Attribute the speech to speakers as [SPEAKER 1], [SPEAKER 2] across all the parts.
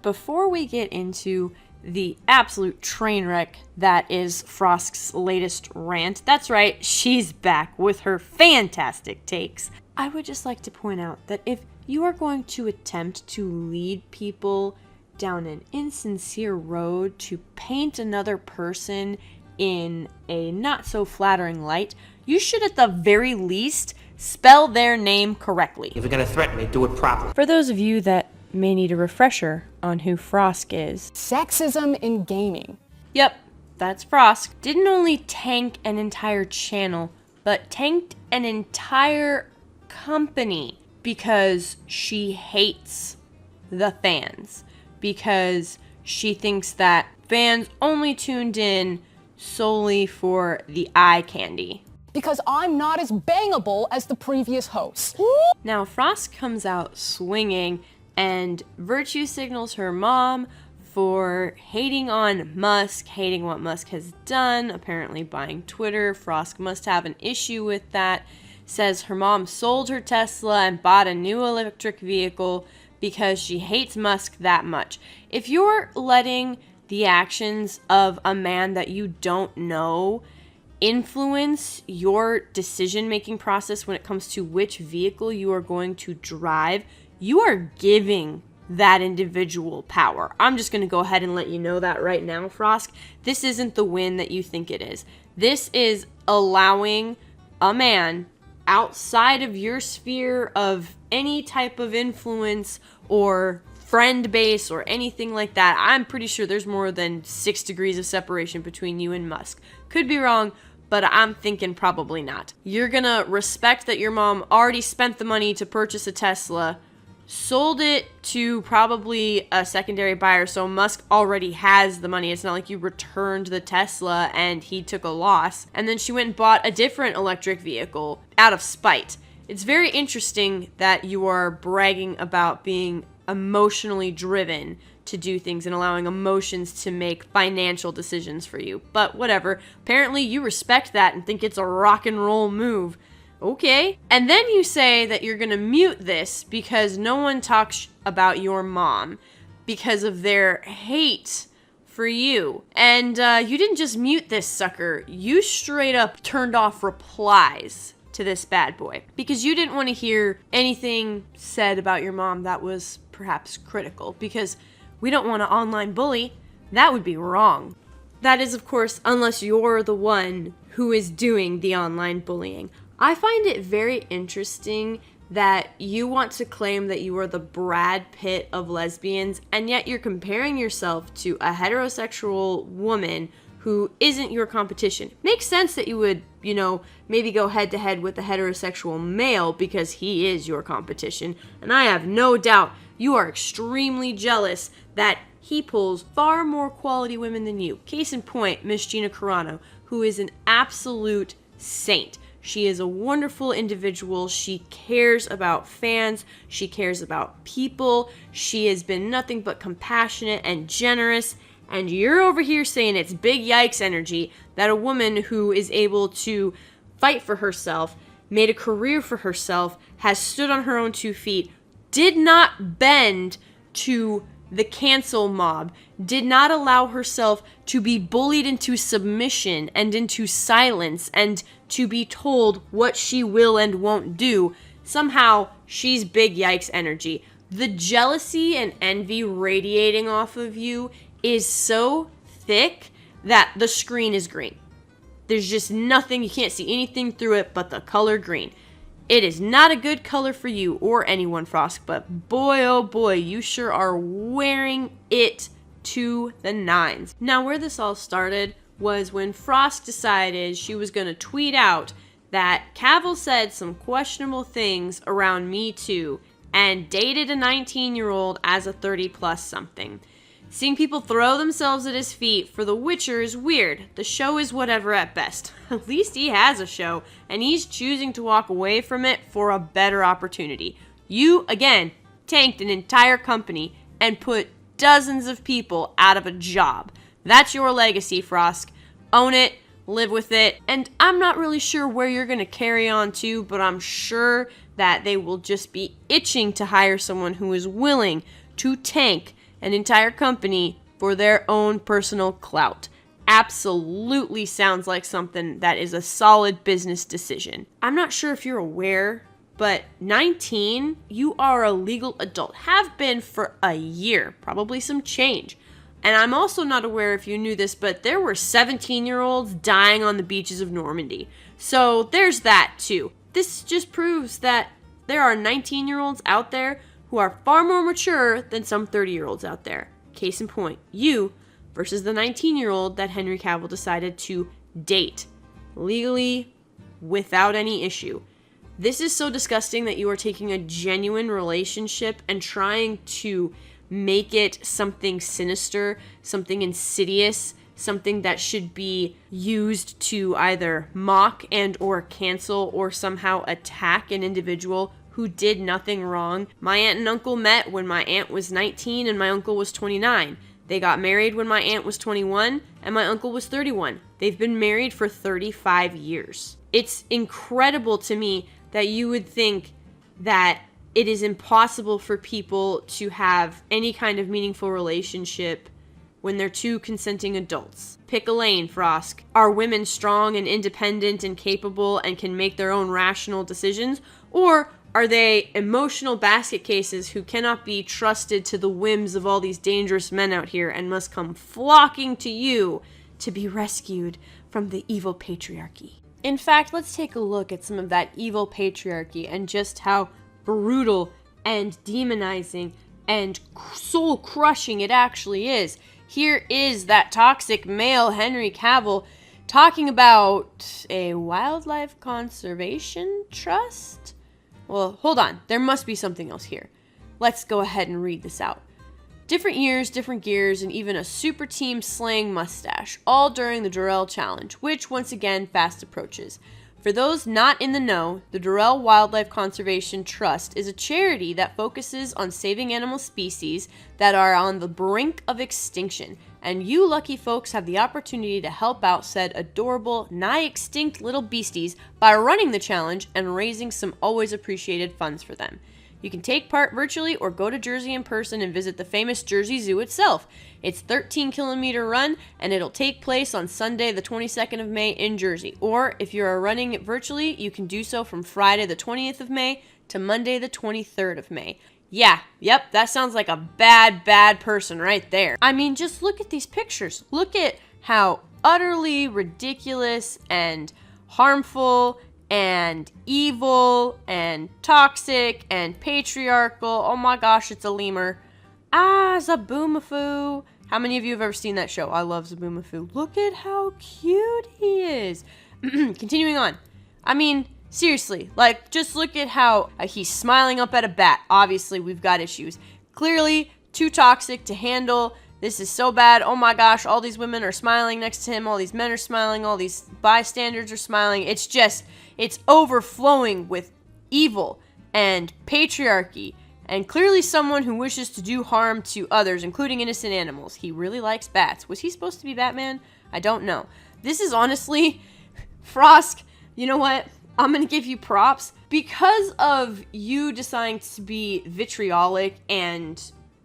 [SPEAKER 1] before we get into the absolute train wreck that is Frosk's latest rant, that's right, she's back with her fantastic takes. I would just like to point out that if you are going to attempt to lead people down an insincere road to paint another person in a not so flattering light, you should at the very least spell their name correctly.
[SPEAKER 2] If you're gonna threaten me, do it properly.
[SPEAKER 1] For those of you that may need a refresher on who Frosk is.
[SPEAKER 3] Sexism in gaming.
[SPEAKER 1] Yep, that's Frosk. Didn't only tank an entire channel, but tanked an entire company because she hates the fans. Because she thinks that fans only tuned in solely for the eye candy.
[SPEAKER 3] Because I'm not as bangable as the previous host.
[SPEAKER 1] Now, Frosk comes out swinging and virtue signals her mom for hating on Musk, hating what Musk has done, apparently buying Twitter. Frosk must have an issue with that. Says her mom sold her Tesla and bought a new electric vehicle because she hates Musk that much. If you're letting the actions of a man that you don't know influence your decision-making process when it comes to which vehicle you are going to drive, you are giving that individual power. I'm just going to go ahead and let you know that right now, Frosk. This isn't the win that you think it is. This is allowing a man outside of your sphere of any type of influence or friend base or anything like that. I'm pretty sure there's more than 6 degrees of separation between you and Musk. Could be wrong, but I'm thinking probably not. You're gonna respect that your mom already spent the money to purchase a Tesla, sold it to probably a secondary buyer, so Musk already has the money. It's not like you returned the Tesla and he took a loss. And then she went and bought a different electric vehicle out of spite. It's very interesting that you are bragging about being emotionally driven to do things and allowing emotions to make financial decisions for you. But whatever. Apparently you respect that and think it's a rock and roll move. Okay. And then you say that you're gonna mute this because no one talks about your mom because of their hate for you. And you didn't just mute this sucker. You straight up turned off replies to this bad boy because you didn't want to hear anything said about your mom that was perhaps critical, because we don't want to online bully. That would be wrong. That is, of course, unless you're the one who is doing the online bullying. I find it very interesting that you want to claim that you are the Brad Pitt of lesbians, and yet you're comparing yourself to a heterosexual woman who isn't your competition. Makes sense that you would, maybe go head to head with a heterosexual male because he is your competition. And I have no doubt you are extremely jealous that he pulls far more quality women than you. Case in point, Miss Gina Carano, who is an absolute saint. She is a wonderful individual. She cares about fans. She cares about people. She has been nothing but compassionate and generous. And you're over here saying it's big yikes energy that a woman who is able to fight for herself, made a career for herself, has stood on her own 2 feet, did not bend to the cancel mob, did not allow herself to be bullied into submission and into silence and to be told what she will and won't do. Somehow, she's big yikes energy. The jealousy and envy radiating off of you is so thick that the screen is green. There's just nothing, you can't see anything through it but the color green. It is not a good color for you or anyone, Frosk, but boy, oh boy, you sure are wearing it to the nines. Now, where this all started was when Frosk decided she was going to tweet out that Cavill said some questionable things around Me Too and dated a 19-year-old as a 30-plus something. Seeing people throw themselves at his feet for The Witcher is weird. The show is whatever at best. At least he has a show, and he's choosing to walk away from it for a better opportunity. You, again, tanked an entire company and put dozens of people out of a job. That's your legacy, Frosk. Own it, live with it, and I'm not really sure where you're going to carry on to, but I'm sure that they will just be itching to hire someone who is willing to tank an entire company for their own personal clout. Absolutely sounds like something that is a solid business decision. I'm not sure if you're aware, but 19, you are a legal adult. Have been for a year, probably some change. And I'm also not aware if you knew this, but there were 17-year-olds dying on the beaches of Normandy. So there's that too. This just proves that there are 19-year-olds out there who are far more mature than some 30-year-olds out there. Case in point, you versus the 19-year-old that Henry Cavill decided to date legally without any issue. This is so disgusting that you are taking a genuine relationship and trying to make it something sinister, something insidious, something that should be used to either mock and or cancel or somehow attack an individual who did nothing wrong. My aunt and uncle met when my aunt was 19 and my uncle was 29. They got married when my aunt was 21 and my uncle was 31. They've been married for 35 years. It's incredible to me that you would think that it is impossible for people to have any kind of meaningful relationship when they're two consenting adults. Pick a lane, Frosk. Are women strong and independent and capable and can make their own rational decisions? Or are they emotional basket cases who cannot be trusted to the whims of all these dangerous men out here and must come flocking to you to be rescued from the evil patriarchy? In fact, let's take a look at some of that evil patriarchy and just how brutal and demonizing and soul-crushing it actually is. Here is that toxic male Henry Cavill talking about a wildlife conservation trust? Well, hold on. There must be something else here. Let's go ahead and read this out. Different years, different gears, and even a super team slaying mustache, all during the Durrell Challenge, which once again fast approaches. For those not in the know, the Durrell Wildlife Conservation Trust is a charity that focuses on saving animal species that are on the brink of extinction, and you lucky folks have the opportunity to help out said adorable, nigh-extinct little beasties by running the challenge and raising some always appreciated funds for them. You can take part virtually or go to Jersey in person and visit the famous Jersey Zoo itself. It's a 13-kilometer run, and it'll take place on Sunday, the 22nd of May in Jersey. Or if you are running it virtually, you can do so from Friday, the 20th of May to Monday, the 23rd of May. Yeah, yep, that sounds like a bad person right there. I mean, just look at these pictures. Look at how utterly ridiculous and harmful and evil and toxic and patriarchal. Oh my gosh, it's a lemur. Zaboomafoo. How many of you have ever seen that show? I love Zaboomafoo. Look at how cute he is. Continuing on. I mean, seriously, like, just look at how he's smiling up at a bat. Obviously, we've got issues. Clearly, too toxic to handle. This is so bad. Oh my gosh, all these women are smiling next to him. All these men are smiling. All these bystanders are smiling. It's overflowing with evil and patriarchy, and clearly someone who wishes to do harm to others, including innocent animals. He really likes bats. Was he supposed to be Batman? I don't know. This is honestly, Frosk, you know what? I'm going to give you props. Because of you deciding to be vitriolic and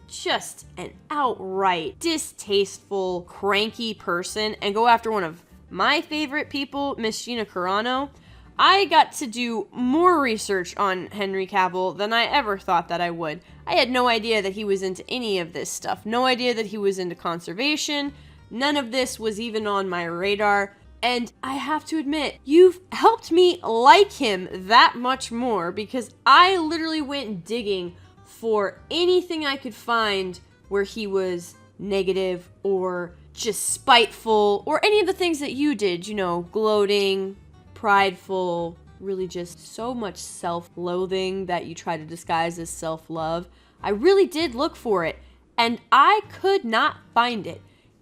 [SPEAKER 1] just an outright distasteful, cranky person and go after one of my favorite people, Miss Gina Carano, I got to do more research on Henry Cavill than I ever thought that I would. I had no idea that he was into any of this stuff. No idea that he was into conservation. None of this was even on my radar. And I have to admit, you've helped me like him that much more because I literally went digging for anything I could find where he was negative or just spiteful or any of the things that you did, you know, gloating, prideful, really just so much self-loathing that you try to disguise as self-love. I really did look for it, and I could not find it.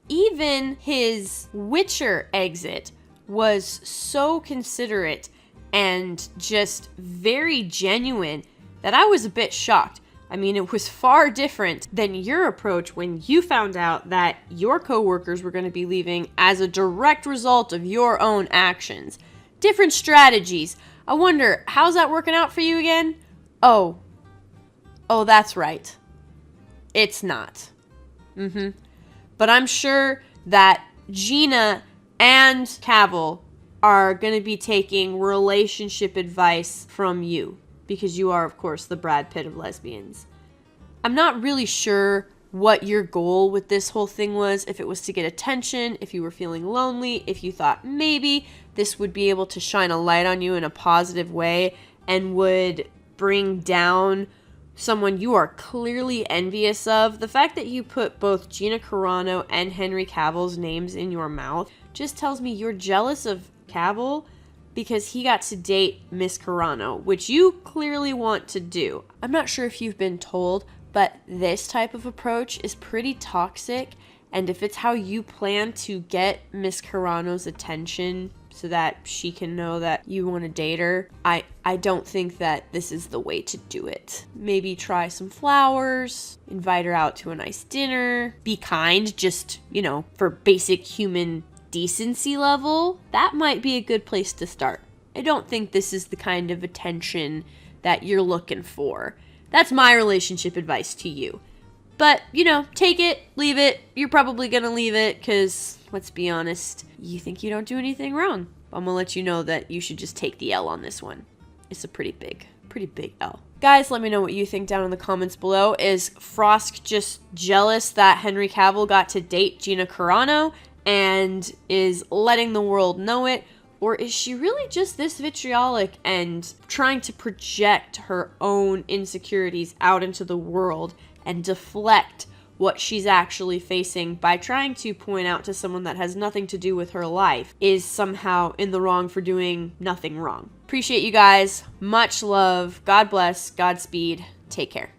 [SPEAKER 1] Even his Witcher exit was so considerate and just very genuine that I was a bit shocked. I mean, it was far different than your approach when you found out that your coworkers were going to be leaving as a direct result of your own actions. Different strategies. I wonder, how's that working out for you again? Oh, that's right. It's not. But I'm sure that Gina and Cavill are going to be taking relationship advice from you, because you are, of course, the Brad Pitt of lesbians. I'm not really sure what your goal with this whole thing was, if it was to get attention, if you were feeling lonely, if you thought maybe this would be able to shine a light on you in a positive way and would bring down someone you are clearly envious of. The fact that you put both Gina Carano and Henry Cavill's names in your mouth just tells me you're jealous of Cavill because he got to date Miss Carano, which you clearly want to do. I'm not sure if you've been told, but this type of approach is pretty toxic, and if it's how you plan to get Miss Carano's attention so that she can know that you want to date her, I don't think that this is the way to do it. Maybe try some flowers, invite her out to a nice dinner, be kind, just, for basic human decency level. That might be a good place to start. I don't think this is the kind of attention that you're looking for. That's my relationship advice to you. But, take it, leave it. You're probably going to leave it because, let's be honest, you think you don't do anything wrong. I'm going to let you know that you should just take the L on this one. It's a pretty big L. Guys, let me know what you think down in the comments below. Is Frosk just jealous that Henry Cavill got to date Gina Carano and is letting the world know it? Or is she really just this vitriolic and trying to project her own insecurities out into the world and deflect what she's actually facing by trying to point out to someone that has nothing to do with her life is somehow in the wrong for doing nothing wrong? Appreciate you guys. Much love. God bless. Godspeed. Take care.